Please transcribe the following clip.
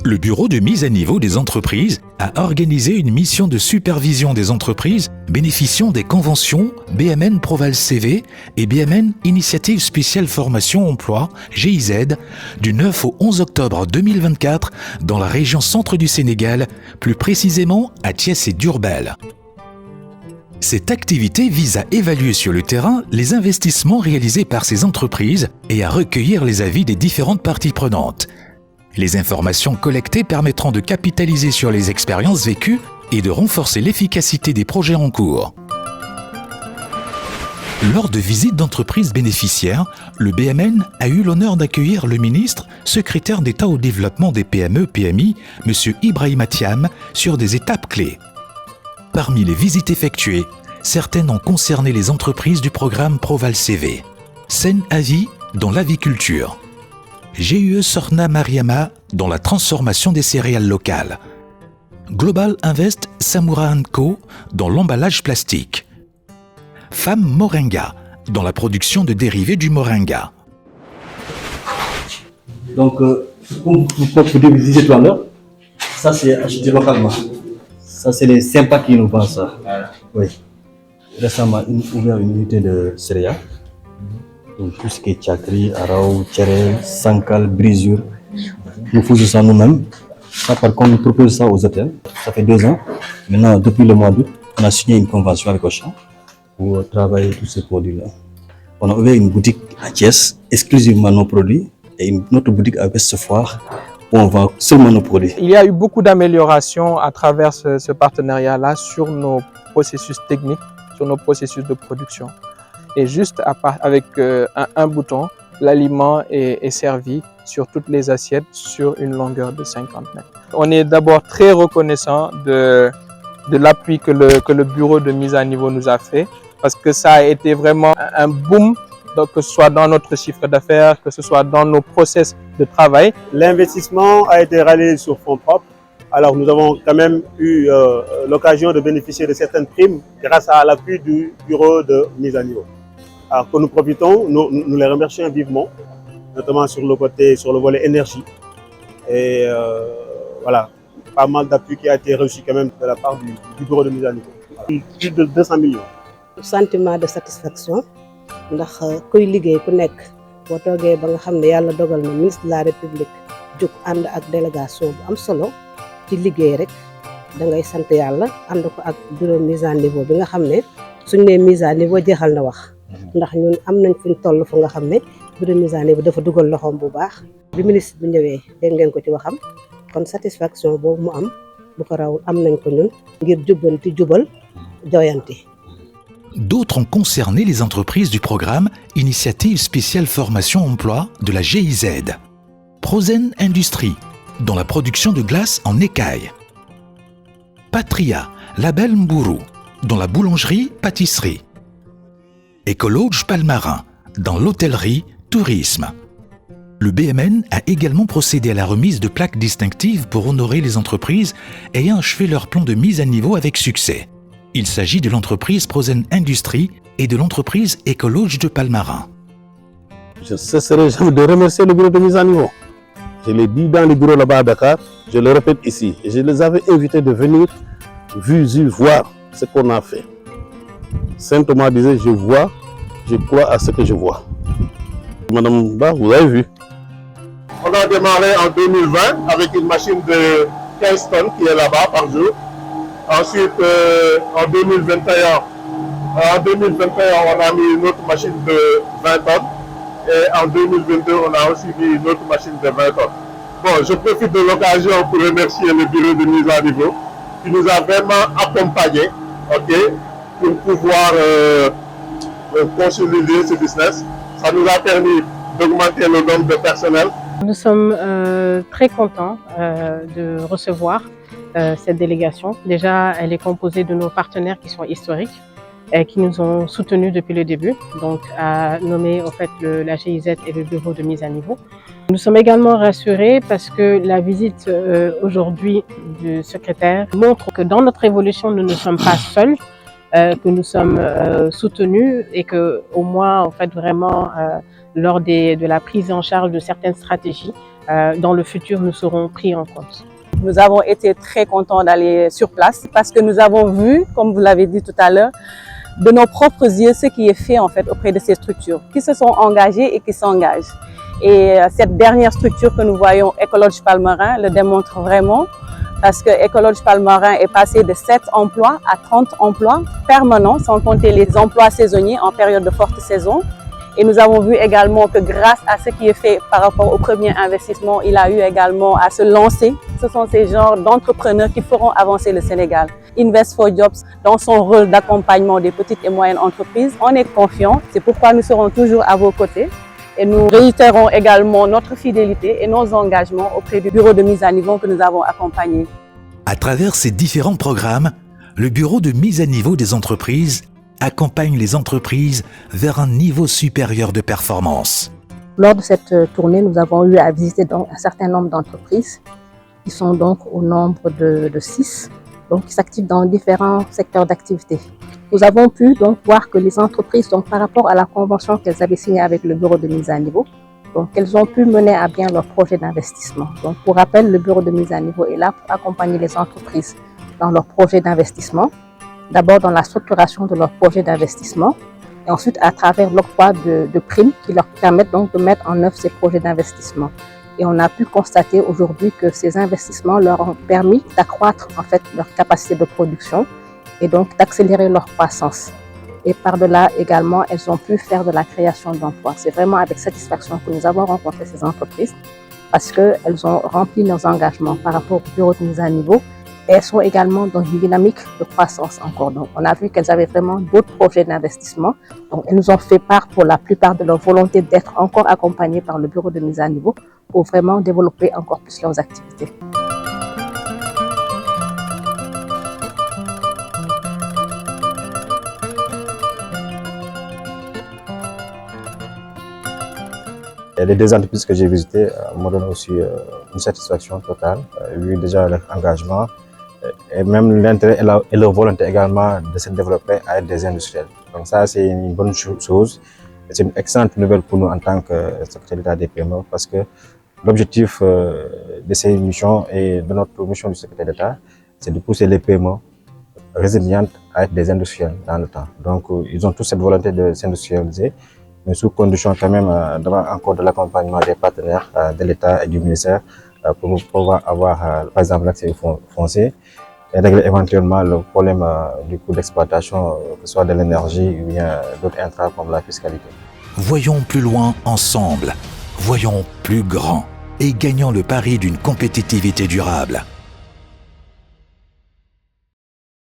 Le Bureau de mise à niveau des entreprises a organisé une mission de supervision des entreprises bénéficiant des conventions BMN Proval CV et BMN Initiative Spéciale Formation Emploi GIZ du 9 au 11 octobre 2024 dans la région centre du Sénégal, plus précisément à Thiès et Diourbel. Cette activité vise à évaluer sur le terrain les investissements réalisés par ces entreprises et à recueillir les avis des différentes parties prenantes. Les informations collectées permettront de capitaliser sur les expériences vécues et de renforcer l'efficacité des projets en cours. Lors de visites d'entreprises bénéficiaires, le BMN a eu l'honneur d'accueillir le ministre, secrétaire d'État au développement des PME-PMI, M. Ibrahima Thiam, sur des étapes clés. Parmi les visites effectuées, certaines ont concerné les entreprises du programme Proval CV, Sen Avi dans l'aviculture, GUE Sorna Mariama dans la transformation des céréales locales, Global Invest Samura & Co dans l'emballage plastique, Femme Moringa dans la production de dérivés du moringa. Donc, comme vous disiez tout à l'heure, ça c'est acheté localement. Ça c'est les sympas qui nous vendent ça. Oui. Récemment, ouvert une unité de céréales. Donc tout ce qui est chakri, arao, tchéré, sankal, brisure, nous faisons ça nous-mêmes. Ça, par contre, nous proposons ça aux hôtels. Ça fait 2 ans. Maintenant, depuis le mois d'août, on a signé une convention avec Auchan pour travailler tous ces produits-là. On a ouvert une boutique à Thiès, exclusivement nos produits, et une autre boutique à Westfoire où on vend seulement nos produits. Il y a eu beaucoup d'améliorations à travers ce partenariat-là sur nos processus techniques, sur nos processus de production. Et juste avec un bouton, l'aliment est servi sur toutes les assiettes sur une longueur de 50 mètres. On est d'abord très reconnaissant de l'appui que le bureau de mise à niveau nous a fait, parce que ça a été vraiment un boom, donc que ce soit dans notre chiffre d'affaires, que ce soit dans nos process de travail. L'investissement a été réalisé sur fonds propres. Alors nous avons quand même eu l'occasion de bénéficier de certaines primes grâce à l'appui du bureau de mise à niveau. Alors que nous profitons, nous les remercions vivement, notamment sur le volet énergie. Et voilà, pas mal d'appui qui a été reçu quand même de la part du bureau de mise à niveau. Plus de 200 millions. Sentiment de satisfaction, ndax kuy liggéey ku nekk boo toogee ba nga xam ne yàlla dogal na ministre de la République jóg ànd ak délégation bu am solo ci liggéey rek da ngay sant yàlla ànd ko ak bureau mise à niveau bi nga xam ne suñ nee mise à niveau jeexal na wax ndax ñun am nañ fuñ toll fu nga xam ne bureau mise à niveau dafa dugal loxoom bu baax bi ministre bi ñëwee dégg ngeen ko ci waxam kon satisfaction boobu mu am bu ko raw am nañ ko ñun ngir jubbanti jubal joyanti. D'autres ont concerné les entreprises du programme Initiative Spéciale Formation Emploi de la GIZ, Prozen Industrie dans la production de glace en écaille, Patria Label Mburu dans la boulangerie-pâtisserie, Ecologe Palmarin dans l'hôtellerie-tourisme. Le BMN a également procédé à la remise de plaques distinctives pour honorer les entreprises ayant achevé leur plan de mise à niveau avec succès. Il s'agit de l'entreprise Prozen Industrie et de l'entreprise Ecologe de Palmarin. Je ne cesserai jamais de remercier le bureau de mise à niveau. Je l'ai dit dans les bureaux là-bas à Dakar, je le répète ici. Et je les avais invités de venir voir ce qu'on a fait. Saint Thomas disait, je vois, je crois à ce que je vois. Madame Ba, vous avez vu. On a démarré en 2020 avec une machine de 15 tonnes qui est là-bas par jour. Ensuite, en 2021, on a mis une autre machine de 20 tonnes. Et en 2022, on a aussi mis une autre machine de 20 tonnes. Bon, je profite de l'occasion pour remercier le bureau de mise à niveau qui nous a vraiment accompagnés, pour pouvoir consolider ce business. Ça nous a permis d'augmenter le nombre de personnel. Nous sommes très contents de recevoir cette délégation. Déjà, elle est composée de nos partenaires qui sont historiques et qui nous ont soutenus depuis le début, donc à nommer en fait la GIZ et le bureau de mise à niveau. Nous sommes également rassurés parce que la visite aujourd'hui du secrétaire montre que dans notre évolution, nous ne sommes pas seuls, que nous sommes soutenus et que au moins en fait vraiment lors de la prise en charge de certaines stratégies, dans le futur nous seront pris en compte. Nous avons été très contents d'aller sur place parce que nous avons vu, comme vous l'avez dit tout à l'heure, de nos propres yeux ce qui est fait en fait auprès de ces structures qui se sont engagées et qui s'engagent. Et cette dernière structure que nous voyons, Écologe Palmarin, le démontre vraiment parce que Écologe Palmarin est passé de 7 emplois à 30 emplois permanents, sans compter les emplois saisonniers en période de forte saison. Et nous avons vu également que grâce à ce qui est fait par rapport au premier investissement, il a eu également à se lancer. Ce sont ces genres d'entrepreneurs qui feront avancer le Sénégal. Invest for Jobs, dans son rôle d'accompagnement des petites et moyennes entreprises, on est confiants. C'est pourquoi nous serons toujours à vos côtés. Et nous réitérons également notre fidélité et nos engagements auprès du bureau de mise à niveau que nous avons accompagné. À travers ces différents programmes, le bureau de mise à niveau des entreprises accompagne les entreprises vers un niveau supérieur de performance. Lors de cette tournée, nous avons eu à visiter donc un certain nombre d'entreprises qui sont donc au nombre de 6, donc qui s'activent dans différents secteurs d'activité. Nous avons pu donc voir que les entreprises, donc par rapport à la convention qu'elles avaient signée avec le bureau de mise à niveau, donc elles ont pu mener à bien leur projet d'investissement. Donc pour rappel, le bureau de mise à niveau est là pour accompagner les entreprises dans leur projet d'investissement, d'abord dans la structuration de leur projet d'investissement et ensuite à travers l'octroi de primes qui leur permettent donc de mettre en œuvre ces projets d'investissement. Et on a pu constater aujourd'hui que ces investissements leur ont permis d'accroître en fait leur capacité de production et donc d'accélérer leur croissance. Et par-delà également, elles ont pu faire de la création d'emplois. C'est vraiment avec satisfaction que nous avons rencontré ces entreprises parce qu'elles ont rempli leurs engagements par rapport au bureau de mise à niveau. Et elles sont également dans une dynamique de croissance encore. Donc, on a vu qu'elles avaient vraiment d'autres projets d'investissement. Donc, elles nous ont fait part pour la plupart de leur volonté d'être encore accompagnées par le bureau de mise à niveau pour vraiment développer encore plus leurs activités. Et les 2 entreprises que j'ai visitées m'ont donné aussi une satisfaction totale, vu déjà leur engagement et même l'intérêt et leur volonté également de se développer à être des industriels. Donc ça, c'est une bonne chose. C'est une excellente nouvelle pour nous en tant que secrétaire d'État des PME parce que l'objectif de ces missions et de notre mission du secrétaire d'État, c'est de pousser les PME résilientes à être des industriels dans le temps. Donc ils ont tous cette volonté de s'industrialiser, mais sous condition quand même d'avoir encore de l'accompagnement des partenaires de l'État et du ministère pour pouvoir avoir par exemple l'accès au foncier et régler éventuellement le problème du coût d'exploitation, que ce soit de l'énergie ou bien d'autres intrants comme la fiscalité. Voyons plus loin ensemble, voyons plus grand et gagnons le pari d'une compétitivité durable.